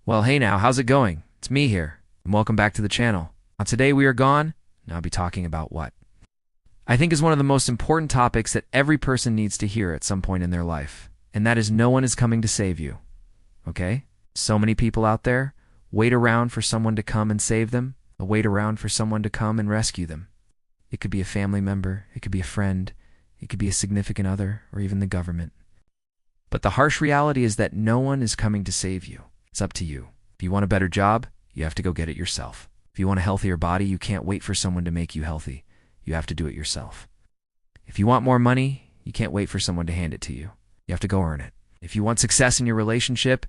Well, hey now, how's it going? It's me here, and welcome back to the channel. Now today we are gone, and I'll be talking about what I think is one of the most important topics that every person needs to hear at some point in their life, and that is no one is coming to save you. Okay? So many people out there wait around for someone to come and save them, wait around for someone to come and rescue them. It could be a family member, it could be a friend, it could be a significant other, or even the government. But the harsh reality is that no one is coming to save you. It's up to you. If you want a better job, you have to go get it yourself. If you want a healthier body, you can't wait for someone to make you healthy. You have to do it yourself. If you want more money, you can't wait for someone to hand it to you. You have to go earn it. If you want success in your relationship,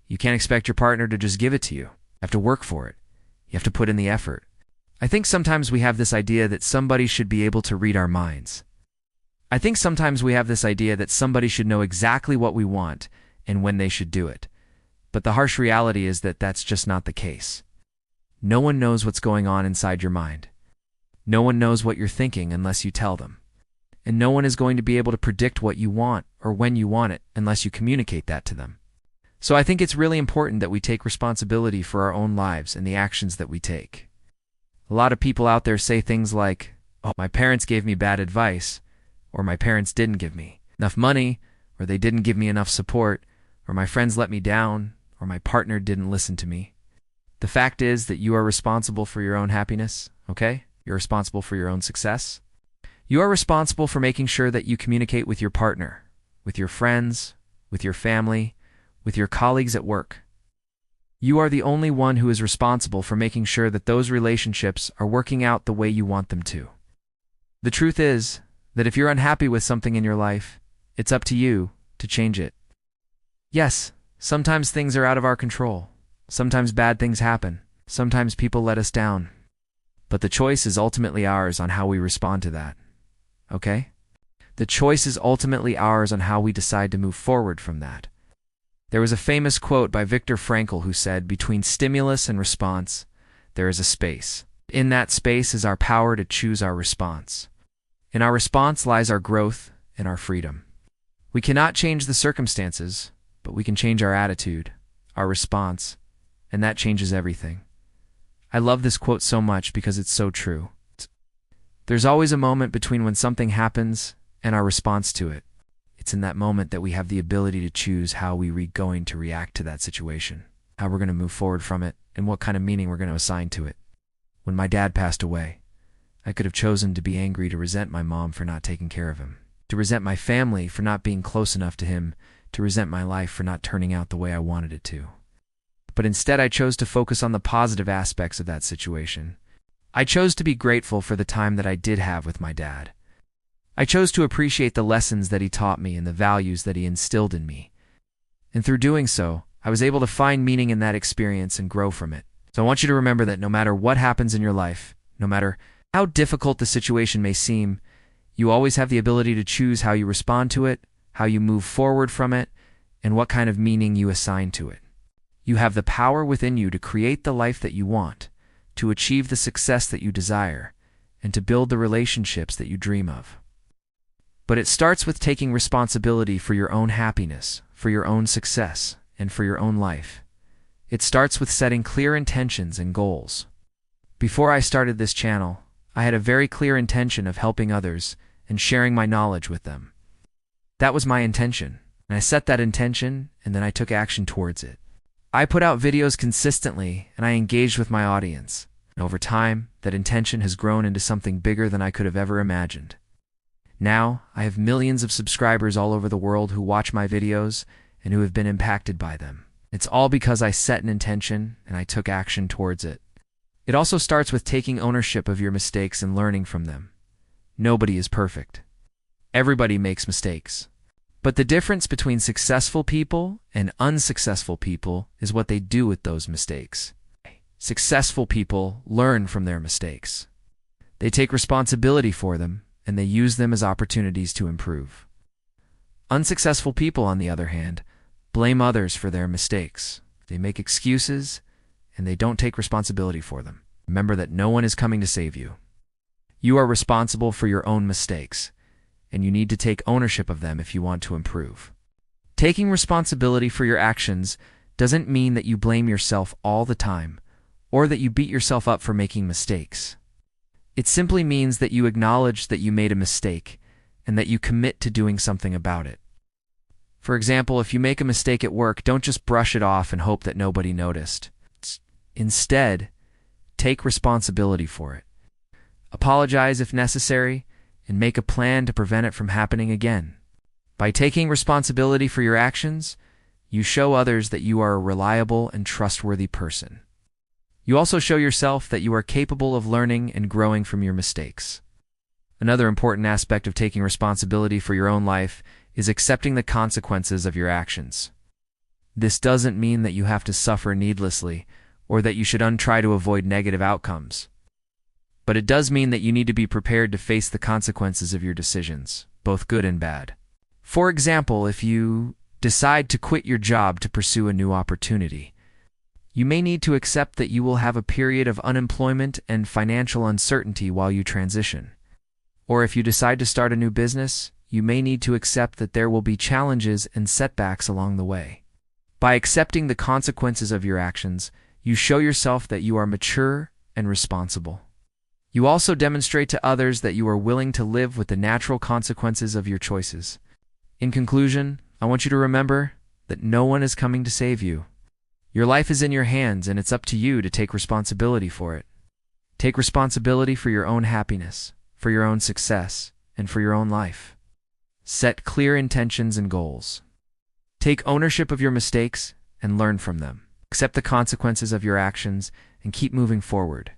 you can't expect your partner to just give it to you. You have to work for it. You have to put in the effort. I think sometimes we have this idea that somebody should be able to read our minds. I think sometimes we have this idea that somebody should know exactly what we want and when they should do it. But the harsh reality is that that's just not the case. No one knows what's going on inside your mind. No one knows what you're thinking unless you tell them. And no one is going to be able to predict what you want or when you want it unless you communicate that to them. So I think it's really important that we take responsibility for our own lives and the actions that we take. A lot of people out there say things like, "Oh, my parents gave me bad advice," or "my parents didn't give me enough money," or "they didn't give me enough support," or "my friends let me down," or "my partner didn't listen to me." The fact is that you are responsible for your own happiness, okay? You're responsible for your own success. You are responsible for making sure that you communicate with your partner, with your friends, with your family, with your colleagues at work. You are the only one who is responsible for making sure that those relationships are working out the way you want them to. The truth is that if you're unhappy with something in your life, it's up to you to change it. Yes, sometimes things are out of our control. Sometimes bad things happen. Sometimes people let us down. But the choice is ultimately ours on how we respond to that. Okay? The choice is ultimately ours on how we decide to move forward from that. There was a famous quote by Viktor Frankl who said, "Between stimulus and response, there is a space. In that space is our power to choose our response. In our response lies our growth and our freedom." We cannot change the circumstances, but we can change our attitude, our response, and that changes everything. I love this quote so much because it's so true. There's always a moment between when something happens and our response to it. It's in that moment that we have the ability to choose how we're going to react to that situation, how we're going to move forward from it, and what kind of meaning we're going to assign to it. When my dad passed away, I could have chosen to be angry, to resent my mom for not taking care of him, to resent my family for not being close enough to him, to resent my life for not turning out the way I wanted it to. But instead I chose to focus on the positive aspects of that situation. I chose to be grateful for the time that I did have with my dad. I chose to appreciate the lessons that he taught me and the values that he instilled in me. And through doing so, I was able to find meaning in that experience and grow from it. So I want you to remember that no matter what happens in your life, no matter how difficult the situation may seem, you always have the ability to choose how you respond to it, how you move forward from it, and what kind of meaning you assign to it. You have the power within you to create the life that you want, to achieve the success that you desire, and to build the relationships that you dream of. But it starts with taking responsibility for your own happiness, for your own success, and for your own life. It starts with setting clear intentions and goals. Before I started this channel, I had a very clear intention of helping others and sharing my knowledge with them. That was my intention, and I set that intention, and then I took action towards it. I put out videos consistently, and I engaged with my audience. And over time, that intention has grown into something bigger than I could have ever imagined. Now, I have millions of subscribers all over the world who watch my videos and who have been impacted by them. It's all because I set an intention and I took action towards it. It also starts with taking ownership of your mistakes and learning from them. Nobody is perfect. Everybody makes mistakes. But the difference between successful people and unsuccessful people is what they do with those mistakes. Successful people learn from their mistakes. They take responsibility for them, and they use them as opportunities to improve. Unsuccessful people, on the other hand, blame others for their mistakes. They make excuses, and they don't take responsibility for them. Remember that no one is coming to save you. You are responsible for your own mistakes, and you need to take ownership of them if you want to improve. Taking responsibility for your actions doesn't mean that you blame yourself all the time or that you beat yourself up for making mistakes. It simply means that you acknowledge that you made a mistake and that you commit to doing something about it. For example, if you make a mistake at work, don't just brush it off and hope that nobody noticed. Instead, take responsibility for it. Apologize if necessary, and make a plan to prevent it from happening again. By taking responsibility for your actions, you show others that you are a reliable and trustworthy person. You also show yourself that you are capable of learning and growing from your mistakes. Another important aspect of taking responsibility for your own life is accepting the consequences of your actions. This doesn't mean that you have to suffer needlessly or that you should try to avoid negative outcomes. But it does mean that you need to be prepared to face the consequences of your decisions, both good and bad. For example, if you decide to quit your job to pursue a new opportunity, you may need to accept that you will have a period of unemployment and financial uncertainty while you transition. Or if you decide to start a new business, you may need to accept that there will be challenges and setbacks along the way. By accepting the consequences of your actions, you show yourself that you are mature and responsible. You also demonstrate to others that you are willing to live with the natural consequences of your choices. In conclusion, I want you to remember that no one is coming to save you. Your life is in your hands, and it's up to you to take responsibility for it. Take responsibility for your own happiness, for your own success, and for your own life. Set clear intentions and goals. Take ownership of your mistakes and learn from them. Accept the consequences of your actions and keep moving forward.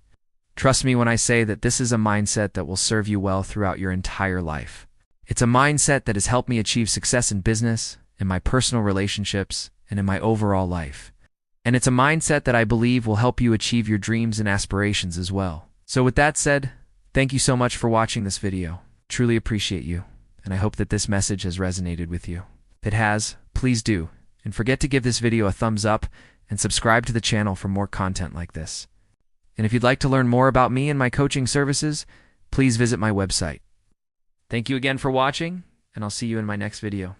Trust me when I say that this is a mindset that will serve you well throughout your entire life. It's a mindset that has helped me achieve success in business, in my personal relationships, and in my overall life. And it's a mindset that I believe will help you achieve your dreams and aspirations as well. So with that said, thank you so much for watching this video. Truly appreciate you, and I hope that this message has resonated with you. If it has, please do, and forget to give this video a thumbs up and subscribe to the channel for more content like this. And if you'd like to learn more about me and my coaching services, please visit my website. Thank you again for watching, and I'll see you in my next video.